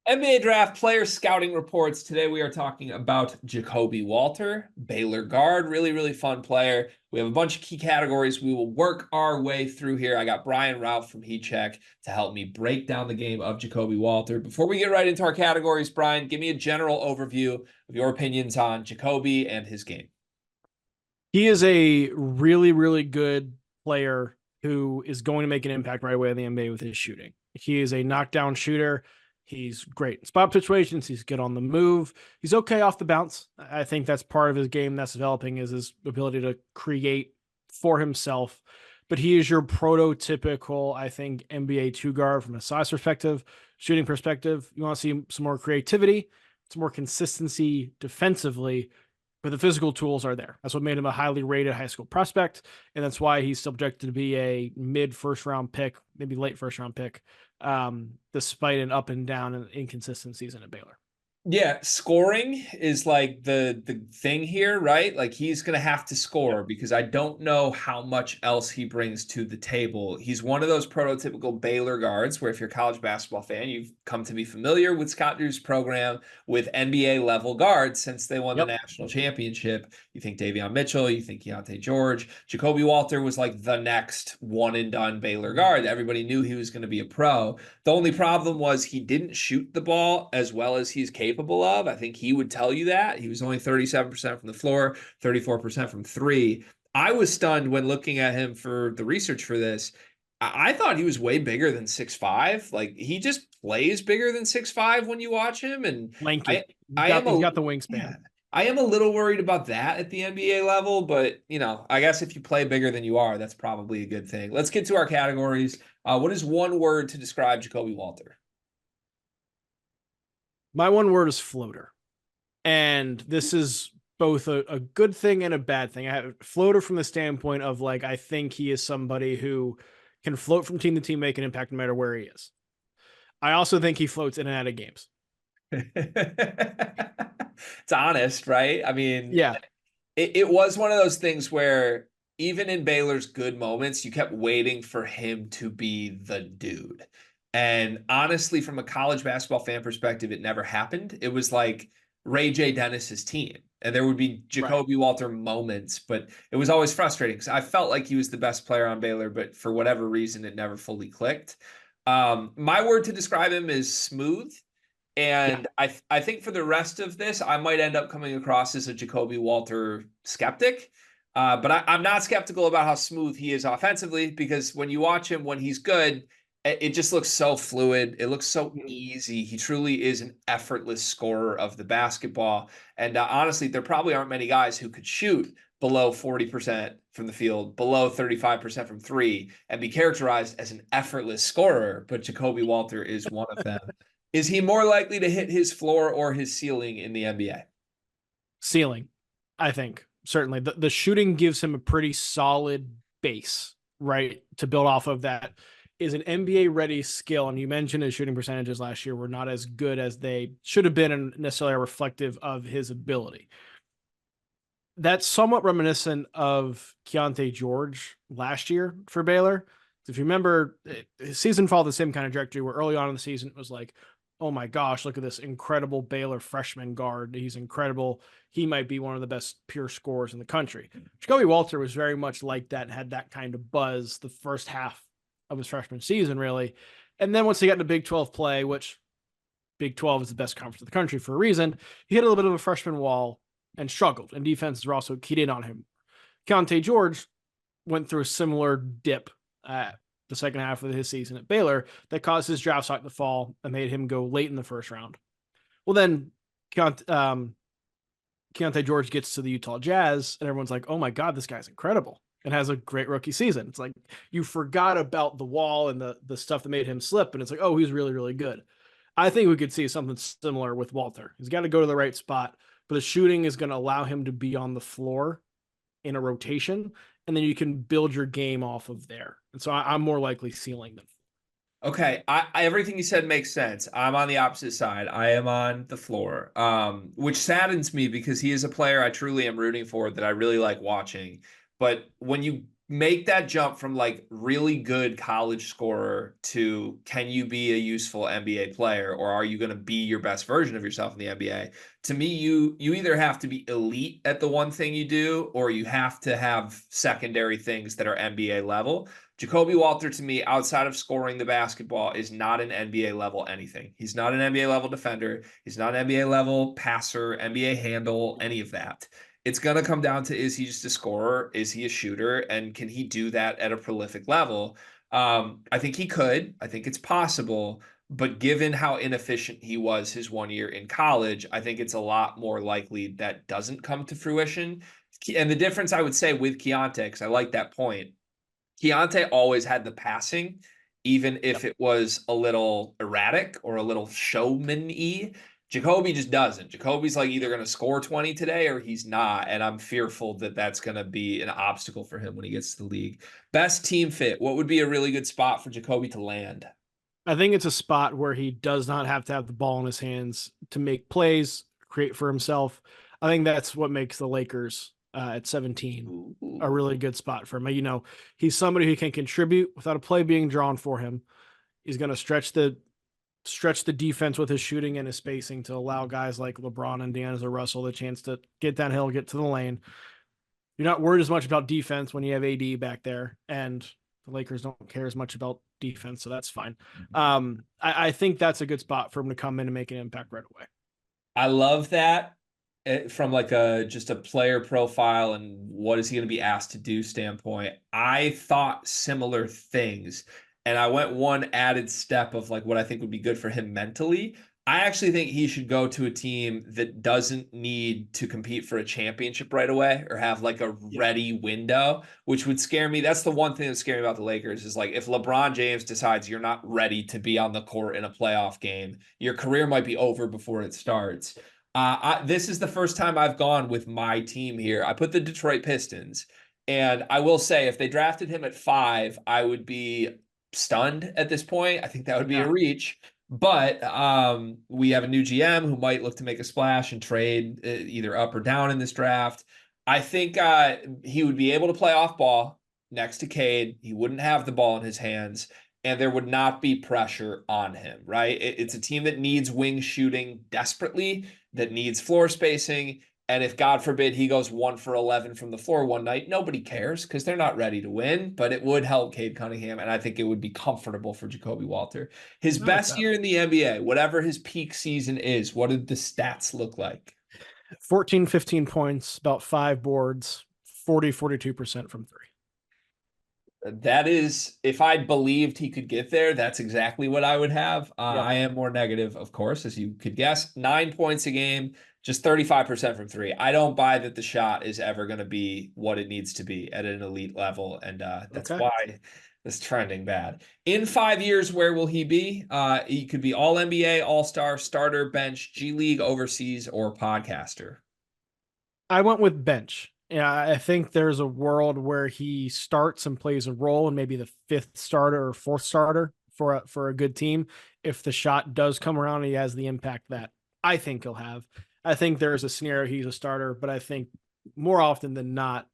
NBA Draft Player Scouting Reports. Today we are talking about Jacobe Walter, Baylor guard. Really, really fun player. We have a bunch of key categories. We will work our way through here. I got Brian Ralph from Heat Check to help me break down the game of Jacobe Walter. Before we get right into our categories, Brian, give me a general overview of your opinions on Jacobe and his game. He is a really, really good player who is going to make an impact right away in the NBA with his shooting. He is a knockdown shooter. He's great in spot situations. He's good on the move. He's okay off the bounce. I think that's part of his game that's developing is his ability to create for himself. But he is your prototypical, I think, NBA two guard from a size perspective, shooting perspective. You want to see some more creativity, some more consistency defensively, but the physical tools are there. That's what made him a highly rated high school prospect, and that's why he's still projected to be a mid first round pick, maybe late first round pick, despite an up and down and inconsistent season at Baylor. Yeah, scoring is like the thing here, right? Like he's gonna have to Yep. score because I don't know how much else he brings to the table. He's one of those prototypical Baylor guards where if you're a college basketball fan, you've come to be familiar with Scott Drew's program with NBA level guards since they won the Yep. national championship. You think Davion Mitchell, you think Keontae George. Jacobe Walter was like the next one and done Baylor guard. Everybody knew he was going to be a pro. The only problem was he didn't shoot the ball as well as he's capable of. I think he would tell you that. He was only 37% from the floor, 34% from three. I was stunned when looking at him for the research for this. I thought he was way bigger than 6'5". Like he just plays bigger than 6'5" when you watch him. And I Lanky. I am He's a got the yeah, wingspan. I am a little worried about that at the NBA level, but I guess if you play bigger than you are, that's probably a good thing. Let's get to our categories. What is one word to describe Jacobe Walter? My one word is floater. And this is both a good thing and a bad thing. I have floater from the standpoint of like I think he is somebody who can float from team to team, make an impact no matter where he is. I also think he floats in and out of games. It's honest, right? I mean, Yeah, it was one of those things where even in Baylor's good moments, you kept waiting for him to be the dude. And honestly, from a college basketball fan perspective, it never happened. It was like Ray J. Dennis's team. And there would be right. Jacobe Walter moments, but it was always frustrating because I felt like he was the best player on Baylor, but for whatever reason, it never fully clicked. My word to describe him is smooth. Yeah. And I think for the rest of this, I might end up coming across as a Jacobe Walter skeptic. But I'm not skeptical about how smooth he is offensively because when you watch him when he's good, it just looks so fluid. It looks so easy. He truly is an effortless scorer of the basketball. And honestly, there probably aren't many guys who could shoot below 40% from the field, below 35% from three, and be characterized as an effortless scorer. But Jacobe Walter is one of them. Is he more likely to hit his floor or his ceiling in the NBA? Ceiling, I think. Certainly. The shooting gives him a pretty solid base, right? To build off of that is an NBA ready skill. And you mentioned his shooting percentages last year were not as good as they should have been and necessarily reflective of his ability. That's somewhat reminiscent of Keontae George last year for Baylor. If you remember, his season followed the same kind of trajectory where early on in the season it was like, oh my gosh, look at this incredible Baylor freshman guard. He's incredible. He might be one of the best pure scorers in the country. Jacobe Walter was very much like that and had that kind of buzz the first half of his freshman season, really. And then once he got into Big 12 play, which Big 12 is the best conference in the country for a reason, he hit a little bit of a freshman wall and struggled, and defenses were also keyed in on him. Keontae George went through a similar dip the second half of his season at Baylor that caused his draft stock to fall and made him go late in the first round. Well, then Keontae George gets to the Utah Jazz, and everyone's like, oh my God, this guy's incredible and has a great rookie season. It's like you forgot about the wall and the stuff that made him slip, and it's like, oh, he's really, really good. I think we could see something similar with Walter. He's got to go to the right spot, but the shooting is going to allow him to be on the floor in a rotation, and then you can build your game off of there. And so I'm more likely ceiling them. Okay, everything you said makes sense. I'm on the opposite side. I am on the floor, which saddens me because he is a player I truly am rooting for that I really like watching. But when make that jump from like really good college scorer to can you be a useful NBA player, or are you going to be your best version of yourself in the NBA? To me, you either have to be elite at the one thing you do, or you have to have secondary things that are NBA level. Jacobe Walter, to me, outside of scoring the basketball, is not an NBA level anything. He's not an NBA level defender. He's not an NBA level passer, NBA handle, any of that. It's going to come down to, is he just a scorer? Is he a shooter? And can he do that at a prolific level? I think he could. I think it's possible. But given how inefficient he was his 1 year in college, I think it's a lot more likely that doesn't come to fruition. And the difference I would say with Keontae, because I like that point, Keontae always had the passing, even if it was a little erratic or a little showman-y. Jacobe just doesn't. Jacobe's like either going to score 20 today or he's not. And I'm fearful that that's going to be an obstacle for him when he gets to the league. Best team fit. What would be a really good spot for Jacobe to land? I think it's a spot where he does not have to have the ball in his hands to make plays, create for himself. I think that's what makes the Lakers at 17 a Ooh. really good spot for him. He's somebody who can contribute without a play being drawn for him. He's going to stretch the defense with his shooting and his spacing to allow guys like LeBron and D'Angelo Russell the chance to get downhill, get to the lane. You're not worried as much about defense when you have AD back there, and the Lakers don't care as much about defense, so that's fine. I think that's a good spot for him to come in and make an impact right away. I love that from like a just a player profile and what is he going to be asked to do standpoint. I thought similar things, and I went one added step of like what I think would be good for him mentally. I actually think he should go to a team that doesn't need to compete for a championship right away or have like a ready window, which would scare me. That's the one thing that scares me about the Lakers is like if LeBron James decides you're not ready to be on the court in a playoff game, your career might be over before it starts. This is the first time I've gone with my team here. I put the Detroit Pistons, and I will say if they drafted him at 5, I would be stunned at this point. I think that would be a reach. But we have a new GM who might look to make a splash and trade either up or down in this draft. I think he would be able to play off ball next to Cade. He wouldn't have the ball in his hands, and there would not be pressure on him, right? It's a team that needs wing shooting desperately, that needs floor spacing. And if, God forbid, he goes 1 for 11 from the floor one night, nobody cares because they're not ready to win. But it would help Cade Cunningham, and I think it would be comfortable for Jacobe Walter. His best year in the NBA, whatever his peak season is, what did the stats look like? 14, 15 points, about 5 boards, 42% from 3. That is, if I believed he could get there, that's exactly what I would have. I am more negative, of course, as you could guess. 9 points a game, just 35% from 3. I don't buy that the shot is ever going to be what it needs to be at an elite level, and that's why it's trending bad. In 5 years, where will he be? He could be all NBA, all-star, starter, bench, G League, overseas, or podcaster. I went with bench. Yeah, I think there's a world where he starts and plays a role in maybe the 5th starter or 4th starter for a good team. If the shot does come around, he has the impact that I think he'll have. I think there's a scenario he's a starter, but I think more often than not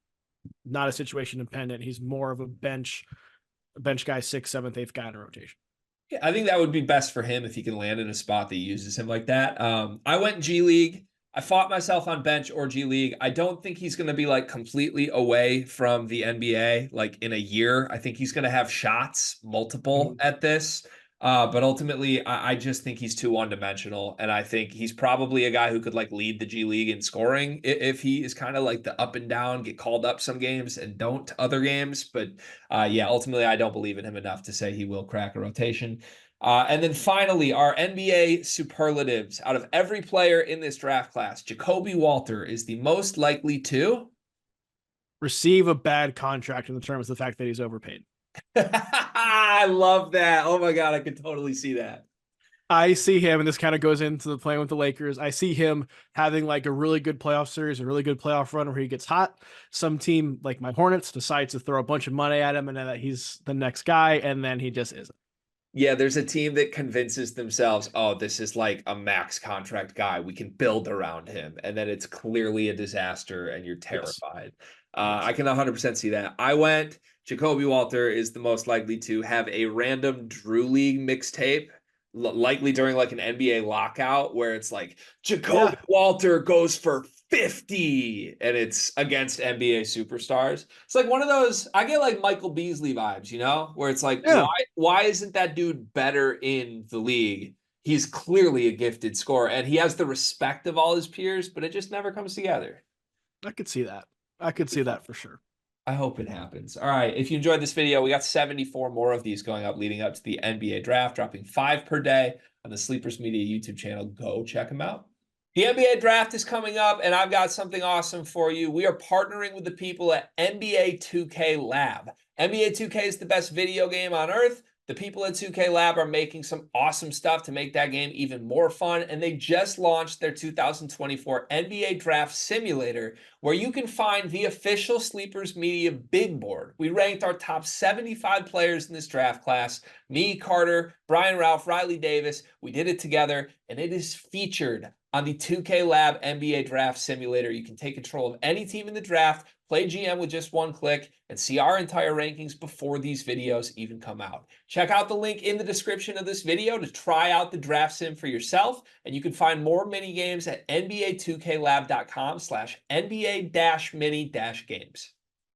a situation dependent. He's more of a bench guy, 6th, 7th, 8th guy in a rotation. Yeah, I think that would be best for him if he can land in a spot that uses him like that. I went G League. I fought myself on bench or G League. I don't think he's going to be like completely away from the NBA like in a year. I think he's going to have shots, multiple at this. But ultimately, I just think he's too one-dimensional. And I think he's probably a guy who could like lead the G League in scoring if he is kind of like the up and down, get called up some games and don't other games. But yeah, ultimately, I don't believe in him enough to say he will crack a rotation. And then finally, our NBA superlatives. Out of every player in this draft class, Jacobe Walter is the most likely to receive a bad contract in the terms of the fact that he's overpaid. I love that. Oh my God, I could totally see that. I see him, and this kind of goes into the playing with the Lakers. I see him having like a really good playoff series, a really good playoff run where he gets hot. Some team like my Hornets decides to throw a bunch of money at him and that he's the next guy, and then he just isn't. Yeah, there's a team that convinces themselves, oh, this is like a max contract guy. We can build around him. And then it's clearly a disaster and you're Yes. terrified. Yes. I can 100% see that. I went, Jacoby Walter is the most likely to have a random Drew League mixtape, likely during like an NBA lockout, where it's like, Jacoby Yeah. Walter goes for 50 and it's against NBA superstars. It's like one of those, I get like Michael Beasley vibes, where it's like, Yeah. why isn't that dude better in the league? He's clearly a gifted scorer and he has the respect of all his peers, but it just never comes together. I could see that. I could see that for sure. I hope it happens. All right. If you enjoyed this video, we got 74 more of these going up leading up to the NBA draft, dropping 5 per day on the Sleepers Media YouTube channel. Go check them out. The NBA draft is coming up, and I've got something awesome for you. We are partnering with the people at NBA 2K Lab. NBA 2K is the best video game on earth. The people at 2K Lab are making some awesome stuff to make that game even more fun, and they just launched their 2024 NBA Draft Simulator, where you can find the official Sleepers Media big board. We ranked our top 75 players in this draft class. Me, Carter, Brian Ralph, Riley Davis. We did it together, and it is featured on the 2K Lab NBA Draft Simulator. You can take control of any team in the draft, play GM with just one click, and see our entire rankings before these videos even come out. Check out the link in the description of this video to try out the draft sim for yourself, and you can find more mini games at nba2klab.com/NBA-mini-games.